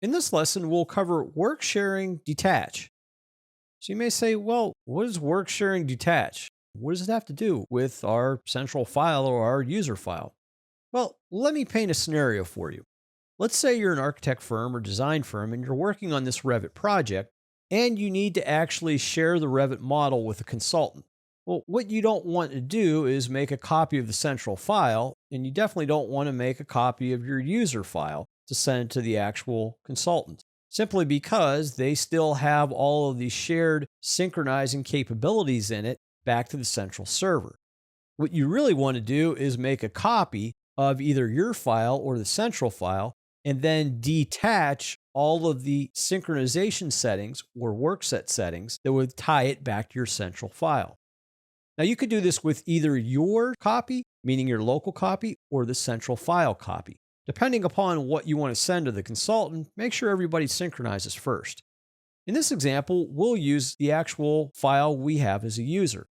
In this lesson, we'll cover Worksharing Detach. So you may say, well, what is Worksharing Detach? What does it have to do with our central file or our user file? Well, let me paint a scenario for you. Let's say you're an architect firm or design firm and you're working on this Revit project and you need to actually share the Revit model with a consultant. Well, what you don't want to do is make a copy of the central file, and you definitely don't want to make a copy of your user file to send to the actual consultant, simply because they still have all of these shared synchronizing capabilities in it back to the central server. What you really want to do is make a copy of either your file or the central file and then detach all of the synchronization settings or work set settings that would tie it back to your central file. Now, you could do this with either your copy, meaning your local copy, or the central file copy. Depending upon what you want to send to the consultant, make sure everybody synchronizes first. In this example, we'll use the actual file we have as a user.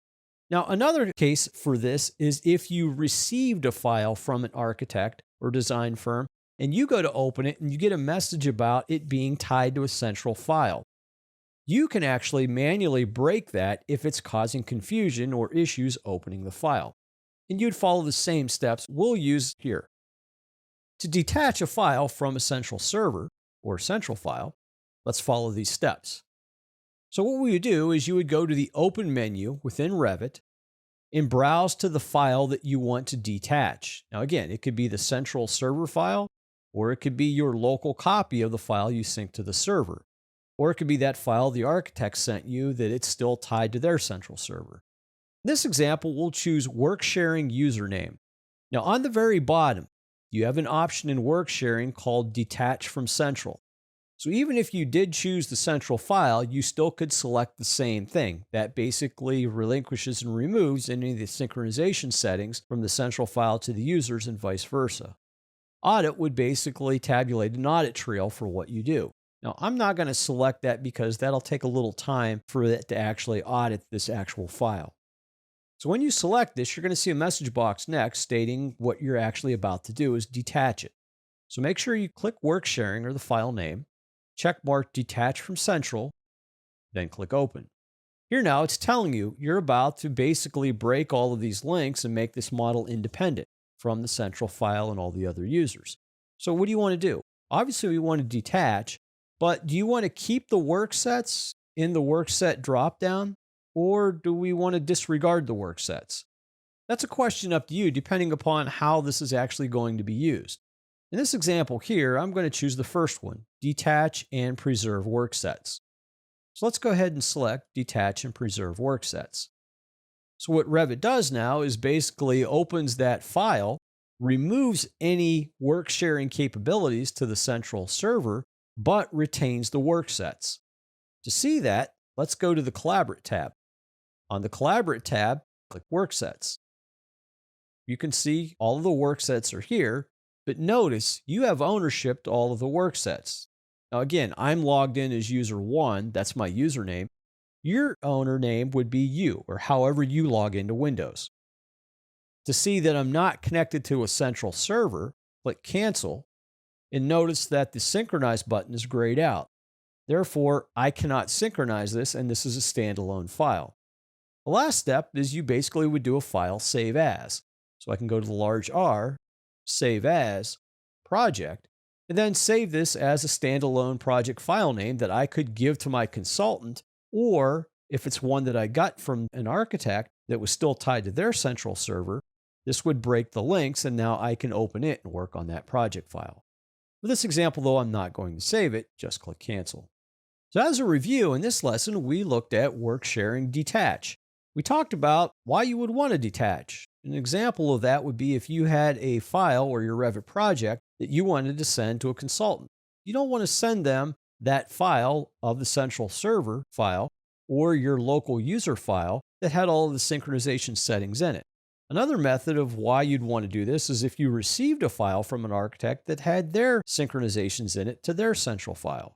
Now, another case for this is if you received a file from an architect or design firm and you go to open it and you get a message about it being tied to a central file. You can actually manually break that if it's causing confusion or issues opening the file. And you'd follow the same steps we'll use here. To detach a file from a central server or central file, let's follow these steps. So what we would do is you would go to the Open menu within Revit and browse to the file that you want to detach. Now again, it could be the central server file, or it could be your local copy of the file you sync to the server. Or it could be that file the architect sent you that it's still tied to their central server. In this example, we'll choose Worksharing Username. Now on the very bottom, you have an option in Worksharing called Detach from Central. So even if you did choose the central file, you still could select the same thing. That basically relinquishes and removes any of the synchronization settings from the central file to the users and vice versa. Audit would basically tabulate an audit trail for what you do. Now, I'm not going to select that because that'll take a little time for it to actually audit this actual file. So when you select this, you're going to see a message box next stating what you're actually about to do is detach it. So make sure you click Worksharing or the file name, check mark Detach from Central, then click Open. Here now it's telling you you're about to basically break all of these links and make this model independent from the central file and all the other users. So what do you want to do? Obviously we want to detach, but do you want to keep the work sets in the work set dropdown, or do we want to disregard the work sets? That's a question up to you depending upon how this is actually going to be used. In this example here, I'm going to choose the first one, detach and preserve work sets. So let's go ahead and select detach and preserve work sets. So what Revit does now is basically opens that file, removes any work sharing capabilities to the central server, but retains the work sets. To see that, let's go to the Collaborate tab. On the Collaborate tab, click Work Sets. You can see all of the work sets are here, but notice you have ownership to all of the work sets. Now again, I'm logged in as user 1, that's my username. Your owner name would be you, or however you log into Windows. To see that I'm not connected to a central server, click Cancel, and notice that the Synchronize button is grayed out. Therefore, I cannot synchronize this, and this is a standalone file. The last step is you basically would do a file save as. So I can go to the large R, save as, project, and then save this as a standalone project file name that I could give to my consultant, or if it's one that I got from an architect that was still tied to their central server, this would break the links and now I can open it and work on that project file. For this example, though, I'm not going to save it, just click Cancel. So as a review, in this lesson, we looked at Worksharing Detach. We talked about why you would want to detach. An example of that would be if you had a file or your Revit project that you wanted to send to a consultant. You don't want to send them that file of the central server file or your local user file that had all of the synchronization settings in it. Another method of why you'd want to do this is if you received a file from an architect that had their synchronizations in it to their central file.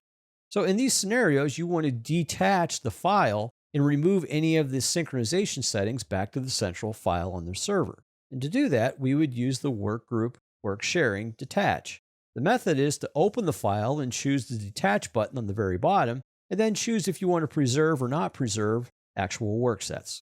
So in these scenarios, you want to detach the file and remove any of the synchronization settings back to the central file on their server. And to do that, we would use the workgroup Worksharing Detach. The method is to open the file and choose the Detach button on the very bottom, and then choose if you want to preserve or not preserve actual work sets.